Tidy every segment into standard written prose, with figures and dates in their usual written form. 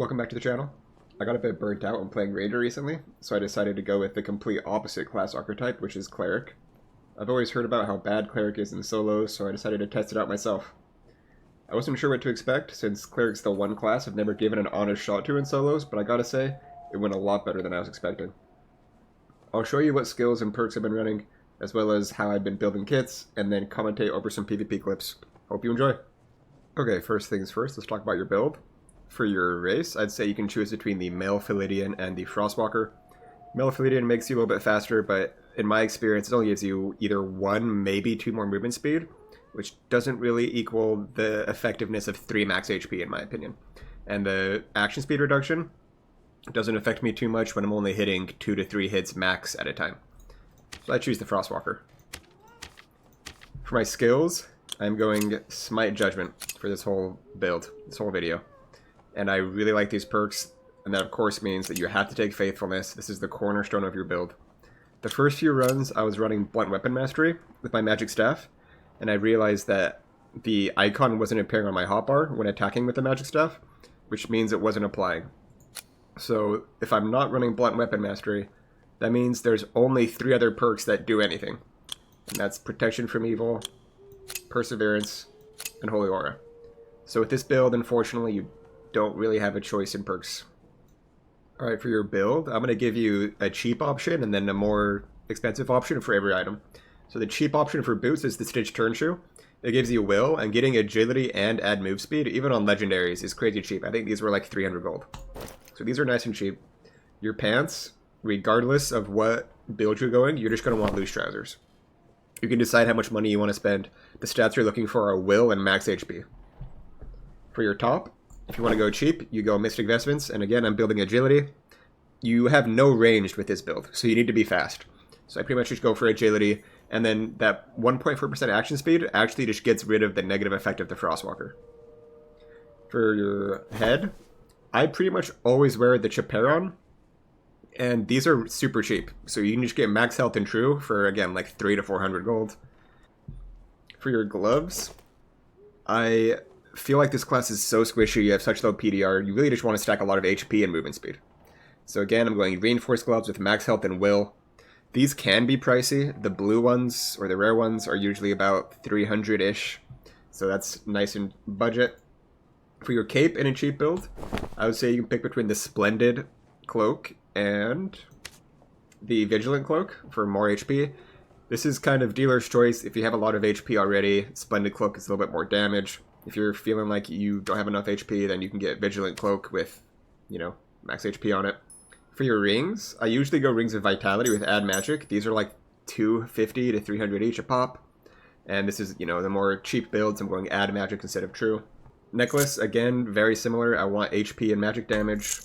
Welcome back to the channel. I got a bit burnt out when playing Ranger recently, so I decided to go with the complete opposite class archetype, which is Cleric. I've always heard about how bad Cleric is in solos, so I decided to test it out myself. I wasn't sure what to expect, since Cleric's the one class I've never given an honest shot to in solos, but I gotta say, it went a lot better than I was expecting. I'll show you what skills and perks I've been running, as well as how I've been building kits, and then commentate over some PvP clips. Hope you enjoy! Okay, first things first, let's talk about your build. For your race, I'd say you can choose between the Male Philidian and the Frostwalker. Male Philidian makes you a little bit faster, but in my experience, it only gives you either 1, maybe 2 more movement speed, which doesn't really equal the effectiveness of 3 max HP in my opinion. And the action speed reduction doesn't affect me too much when I'm only hitting 2 to 3 hits max at a time. So I choose the Frostwalker. For my skills, I'm going Smite Judgment for this whole build, this whole video. And I really like these perks, and that of course means that you have to take Faithfulness. This is the cornerstone of your build. The first few runs I was running Blunt Weapon Mastery with my magic staff, and I realized that the icon wasn't appearing on my hotbar when attacking with the magic staff, which means it wasn't applying. So if I'm not running Blunt Weapon Mastery, that means there's only 3 other perks that do anything. And that's Protection from Evil, Perseverance, and Holy Aura. So with this build, unfortunately, you don't really have a choice in perks. Alright, for your build, I'm going to give you a cheap option and then a more expensive option for every item. So the cheap option for boots is the Stitch Turn Shoe. It gives you will, and getting agility and add move speed, even on legendaries, is crazy cheap. I think these were like 300 gold. So these are nice and cheap. Your pants, regardless of what build you're going, you're just going to want loose trousers. You can decide how much money you want to spend. The stats you're looking for are will and max HP. For your top, if you want to go cheap, you go Mystic Vestments, and again, I'm building agility. You have no ranged with this build, so you need to be fast. So I pretty much just go for agility, and then that 1.4% action speed actually just gets rid of the negative effect of the Frostwalker. For your head, I pretty much always wear the Chaperon, and these are super cheap. So you can just get max health and true for, again, like 300 to 400 gold. For your gloves, I feel like this class is so squishy, you have such low PDR, you really just want to stack a lot of HP and movement speed. So again, I'm going Reinforced Gloves with max health and will. These can be pricey. The blue ones, or the rare ones, are usually about 300-ish. So that's nice and budget. For your cape in a cheap build, I would say you can pick between the Splendid Cloak and the Vigilant Cloak for more HP. This is kind of dealer's choice. If you have a lot of HP already, Splendid Cloak is a little bit more damage. If you're feeling like you don't have enough HP, then you can get Vigilant Cloak with, max HP on it. For your rings, I usually go Rings of Vitality with Add Magic. These are like 250 to 300 each a pop. And this is, the more cheap builds, I'm going Add Magic instead of True. Necklace, again, very similar. I want HP and magic damage.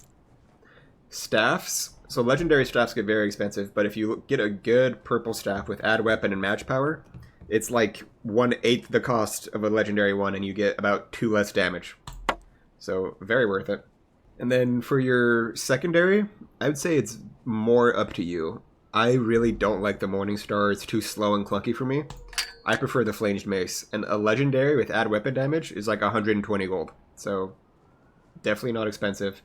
Staffs. So legendary staffs get very expensive, but if you get a good purple staff with Add Weapon and Match Power, it's like 1/8 the cost of a legendary one, and you get about 2 less damage. So, very worth it. And then for your secondary, I would say it's more up to you. I really don't like the Morningstar. It's too slow and clunky for me. I prefer the Flanged Mace. And a legendary with add weapon damage is like 120 gold. So, definitely not expensive.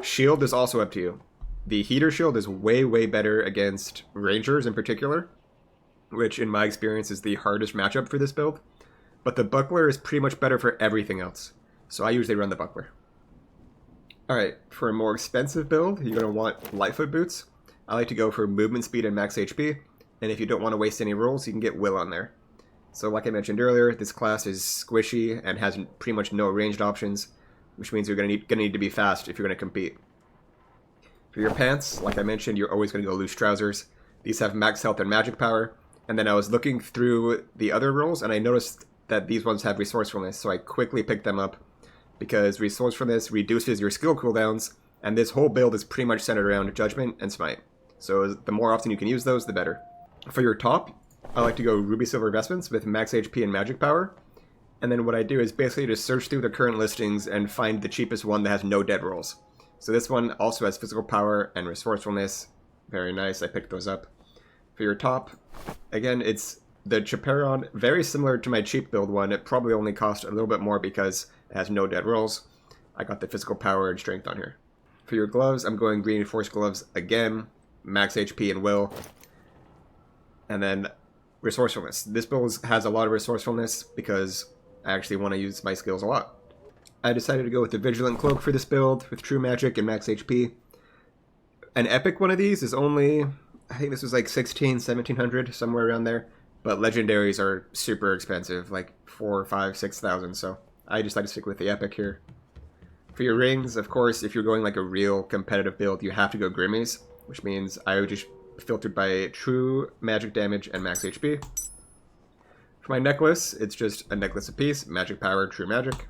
Shield is also up to you. The Heater Shield is way, way better against Rangers in particular, which in my experience is the hardest matchup for this build. But the Buckler is pretty much better for everything else. So I usually run the Buckler. Alright, for a more expensive build, you're going to want Lightfoot Boots. I like to go for movement speed and max HP. And if you don't want to waste any rolls, you can get Will on there. So like I mentioned earlier, this class is squishy and has pretty much no ranged options, which means you're going to need to be fast if you're going to compete. For your pants, like I mentioned, you're always going to go Loose Trousers. These have max health and magic power. And then I was looking through the other roles, and I noticed that these ones have Resourcefulness, so I quickly picked them up, because Resourcefulness reduces your skill cooldowns, and this whole build is pretty much centered around Judgment and Smite. So the more often you can use those, the better. For your top, I like to go Ruby Silver Vestments with max HP and magic power, and then what I do is basically just search through the current listings and find the cheapest one that has no dead rolls. So this one also has Physical Power and Resourcefulness. Very nice, I picked those up. For your top, again, it's the Chaperon, very similar to my cheap build one. It probably only cost a little bit more because it has no dead rolls. I got the physical power and strength on here. For your gloves, I'm going reinforced gloves again, max HP and will. And then resourcefulness. This build has a lot of resourcefulness because I actually want to use my skills a lot. I decided to go with the Vigilant Cloak for this build with True Magic and max HP. An epic one of these is only, I think this was like 1700, somewhere around there. But legendaries are super expensive, like 4, 5, 6,000, so I decided to stick with the epic here. For your rings, of course, if you're going like a real competitive build, you have to go Grimmies, which means I would just filtered by true magic damage and max HP. For my necklace, it's just a necklace apiece, magic power, true magic.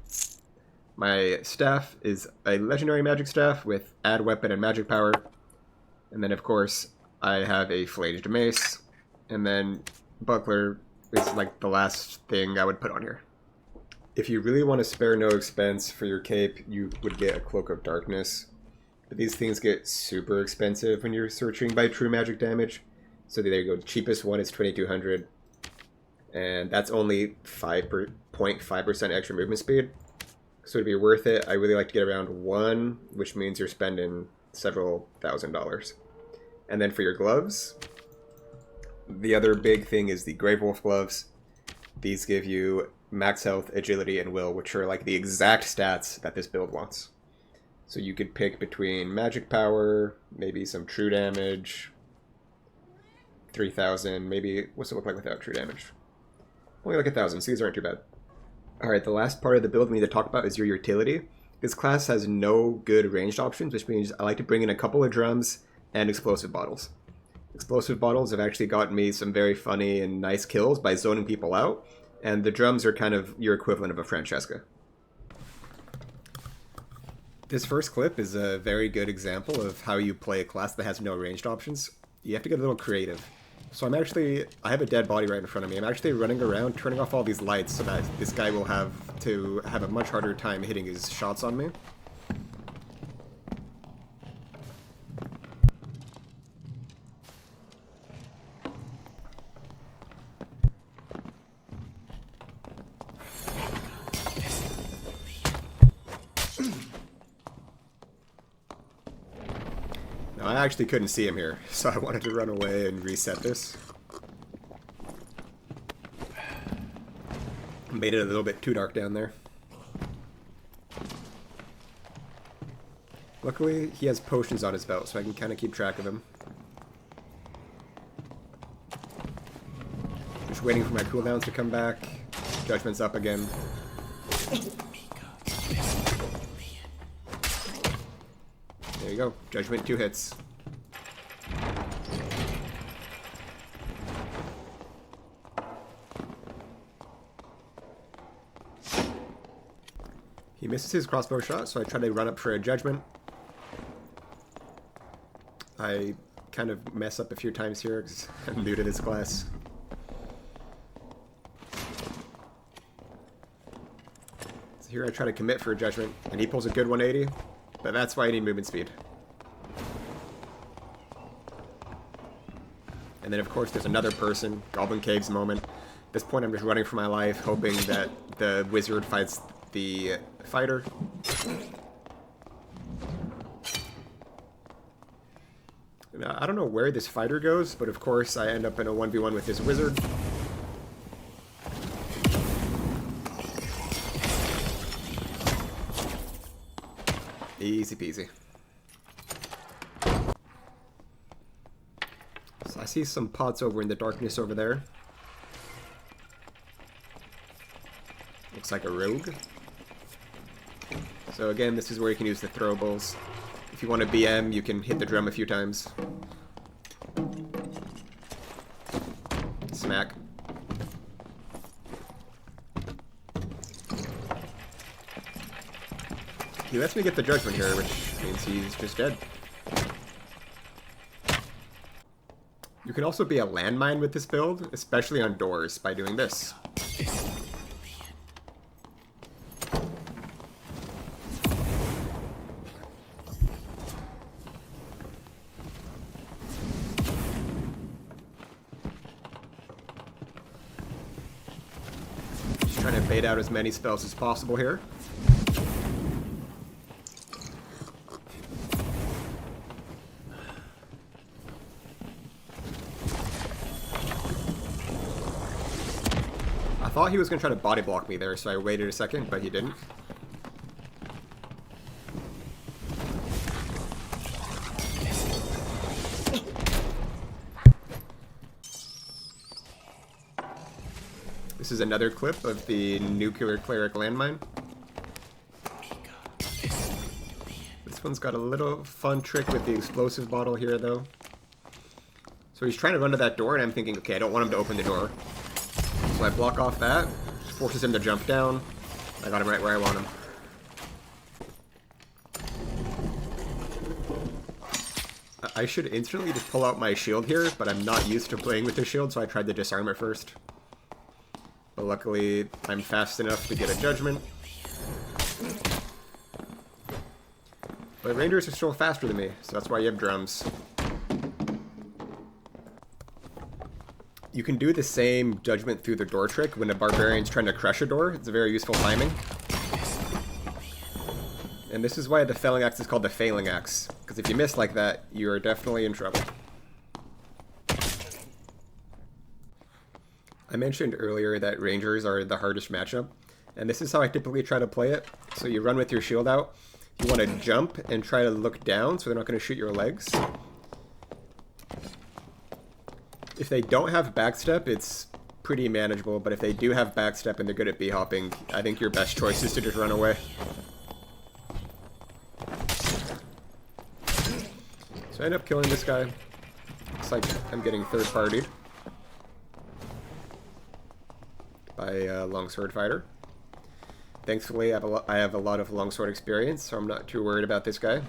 My staff is a legendary magic staff with add weapon and magic power. And then of course, I have a flanged mace. And then buckler is like the last thing I would put on here. If you really want to spare no expense for your cape, you would get a Cloak of Darkness. But these things get super expensive when you're searching by true magic damage. So there you go, cheapest one is 2200. And that's only 0.5% extra movement speed. So it'd be worth it. I really like to get around 1, which means you're spending several $1,000s. And then for your gloves, the other big thing is the Grave Wolf gloves. These give you max health, agility, and will, which are like the exact stats that this build wants. So you could pick between magic power, maybe some true damage, 3,000, maybe, what's it look like without true damage? Only like 1,000, so these aren't too bad. Alright, the last part of the build we need to talk about is your utility. This class has no good ranged options, which means I like to bring in a couple of drums and explosive bottles. Explosive bottles have actually gotten me some very funny and nice kills by zoning people out, and the drums are kind of your equivalent of a Francesca. This first clip is a very good example of how you play a class that has no ranged options. You have to get a little creative. So I have a dead body right in front of me. I'm actually running around turning off all these lights so that this guy will have to have a much harder time hitting his shots on me. I actually couldn't see him here, so I wanted to run away and reset this. Made it a little bit too dark down there. Luckily, he has potions on his belt, so I can kind of keep track of him. Just waiting for my cooldowns to come back. Judgment's up again. There you go. Judgment 2 hits. He misses his crossbow shot, so I try to run up for a judgment. I kind of mess up a few times here because I'm new to this class. So here I try to commit for a judgment, and he pulls a good 180, but that's why I need movement speed. And then of course there's another person, Goblin Caves moment. At this point I'm just running for my life, hoping that the wizard fights the fighter. Now, I don't know where this fighter goes, but of course I end up in a 1v1 with this wizard. Easy peasy. So I see some pots over in the darkness over there. Looks like a rogue. So again, this is where you can use the throwables. If you want to BM, you can hit the drum a few times. Smack. He lets me get the judgment here, which means he's just dead. You can also be a landmine with this build, especially on doors, by doing this. Just trying to bait out as many spells as possible here. thought he was going to try to body block me there, so I waited a second, but he didn't. This is another clip of the nuclear cleric landmine. This one's got a little fun trick with the explosive bottle here, though. So he's trying to run to that door, and I'm thinking, okay, I don't want him to open the door. So I block off that, forces him to jump down. I got him right where I want him. I should instantly just pull out my shield here, but I'm not used to playing with the shield, so I tried to disarm it first. But luckily, I'm fast enough to get a judgment. But rangers are still faster than me, so that's why you have drums. You can do the same judgment through the door trick when a barbarian's trying to crush a door. It's a very useful timing. And this is why the felling axe is called the failing axe, because if you miss like that, you are definitely in trouble. I mentioned earlier that rangers are the hardest matchup, and this is how I typically try to play it. So you run with your shield out, you want to jump and try to look down so they're not going to shoot your legs. If they don't have backstep, it's pretty manageable, but if they do have backstep and they're good at b-hopping, I think your best choice is to just run away. So I end up killing this guy. Looks like I'm getting third-partied by a longsword fighter. Thankfully, I have a lot of longsword experience, so I'm not too worried about this guy.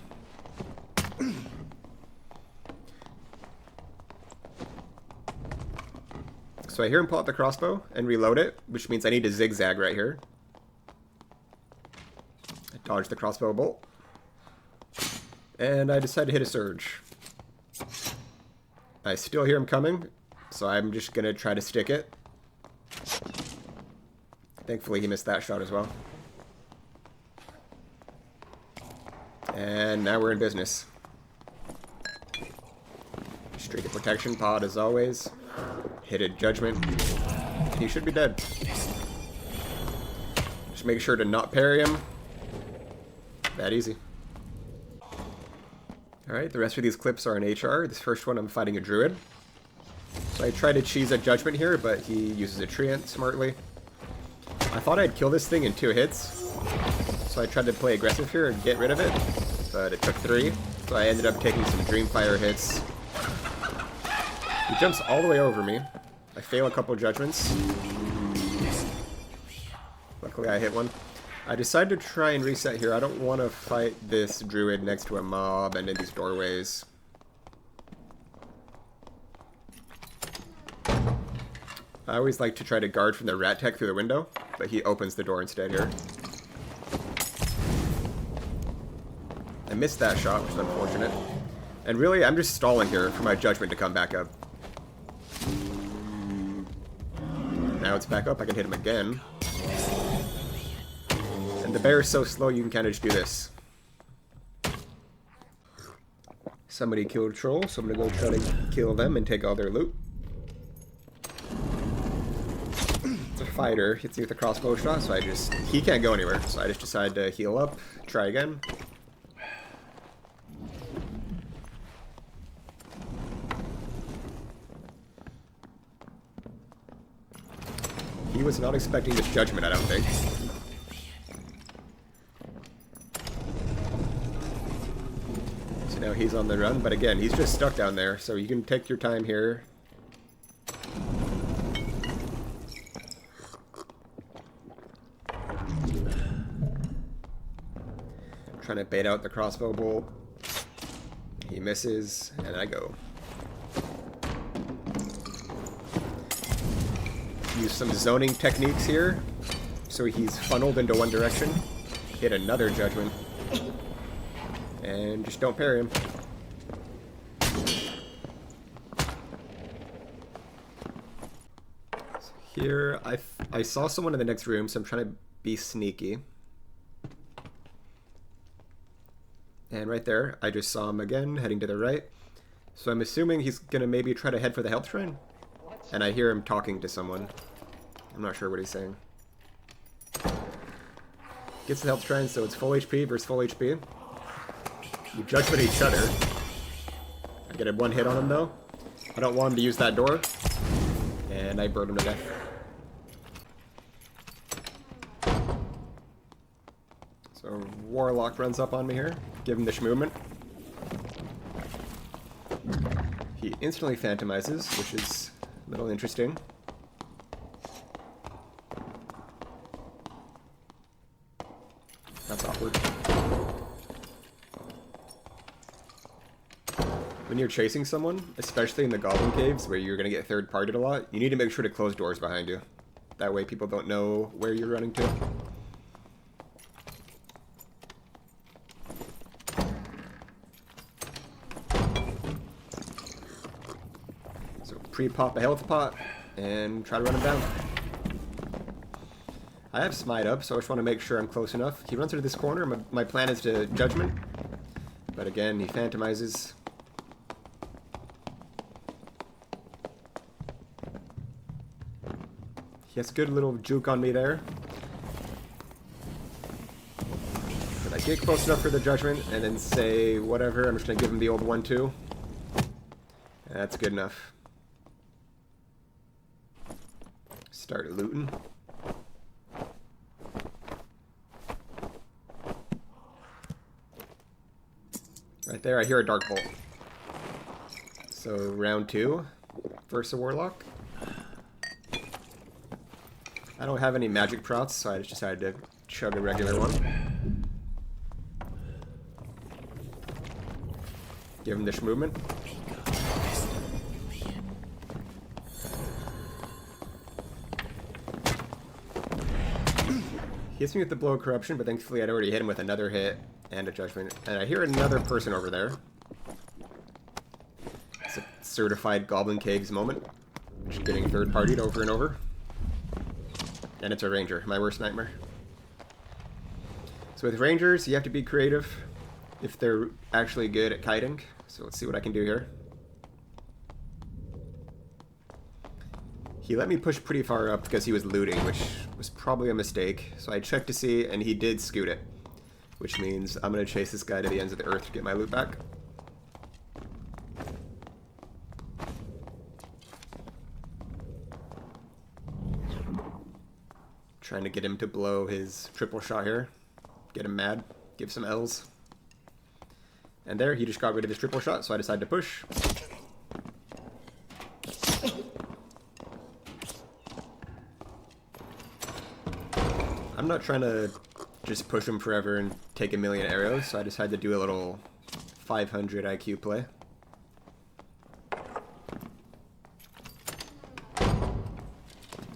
So I hear him pull out the crossbow and reload it, which means I need to zigzag right here. I dodge the crossbow bolt. And I decide to hit a surge. I still hear him coming, so I'm just going to try to stick it. Thankfully, he missed that shot as well. And now we're in business. Straight to protection pod as always. Hit a judgment. He should be dead. Just make sure to not parry him. That easy. Alright, the rest of these clips are in HR. This first one I'm fighting a druid. So I try to cheese a judgment here, but he uses a treant smartly. I thought I'd kill this thing in 2 hits. So I tried to play aggressive here and get rid of it. But it took 3. So I ended up taking some Dreamfire hits. He jumps all the way over me. I fail a couple judgments. Luckily I hit one. I decided to try and reset here. I don't want to fight this druid next to a mob and in these doorways. I always like to try to guard from the rat tech through the window, but he opens the door instead here. I missed that shot, which is unfortunate. And really, I'm just stalling here for my judgment to come back up. Now it's back up, I can hit him again. And the bear is so slow you can kind of just do this. Somebody killed a troll, so I'm gonna go try to kill them and take all their loot. It's a fighter, hits me with a crossbow shot, so he can't go anywhere, so I just decide to heal up, try again. He was not expecting this judgment, I don't think. So now he's on the run, but again, he's just stuck down there, so you can take your time here. Trying to bait out the crossbow bolt. He misses, and I go. Use some zoning techniques here, so he's funneled into one direction. Hit another judgment. And just don't parry him. So here, I saw someone in the next room, so I'm trying to be sneaky. And right there, I just saw him again, heading to the right. So I'm assuming he's gonna maybe try to head for the health shrine. And I hear him talking to someone. I'm not sure what he's saying. Gets the health trend, so it's full HP versus full HP. You judgment each other. I get a one hit on him though. I don't want him to use that door. And I burn him to death. So Warlock runs up on me here. Give him the movement. He instantly phantomizes, which is a little interesting. That's awkward. When you're chasing someone, especially in the Goblin Caves, where you're going to get third-partied a lot, you need to make sure to close doors behind you. That way people don't know where you're running to. So pre-pop a health pot, and try to run him down. I have Smite up, so I just want to make sure I'm close enough. He runs into this corner. My plan is to Judgment. But again, he phantomizes. He has a good little juke on me there. But I get close enough for the Judgment and then say whatever. I'm just going to give him the old 1-2. That's good enough. Start looting. Right there, I hear a Dark Bolt. So, round 2 versus a Warlock. I don't have any magic prots, so I just decided to chug a regular one. Give him this movement. He hits me with the Blow of Corruption, but thankfully I'd already hit him with another hit and a Judgment. And I hear another person over there. It's a certified Goblin Caves moment. Just getting third-partied over and over. And it's a Ranger, my worst nightmare. So with Rangers, you have to be creative if they're actually good at kiting. So let's see what I can do here. He let me push pretty far up because he was looting, which was probably a mistake. So I checked to see, and he did scoot it. Which means I'm going to chase this guy to the ends of the earth to get my loot back. Trying to get him to blow his triple shot here. Get him mad. Give some L's. And there, he just got rid of his triple shot, so I decided to push. I'm not trying to just push him forever and take a million arrows, so I decided to do a little 500 IQ play.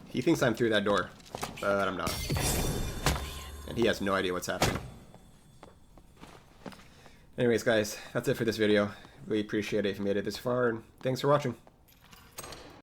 He thinks I'm through that door, but I'm not. And he has no idea what's happening. Anyways, guys, that's it for this video. Really appreciate it if you made it this far, and thanks for watching.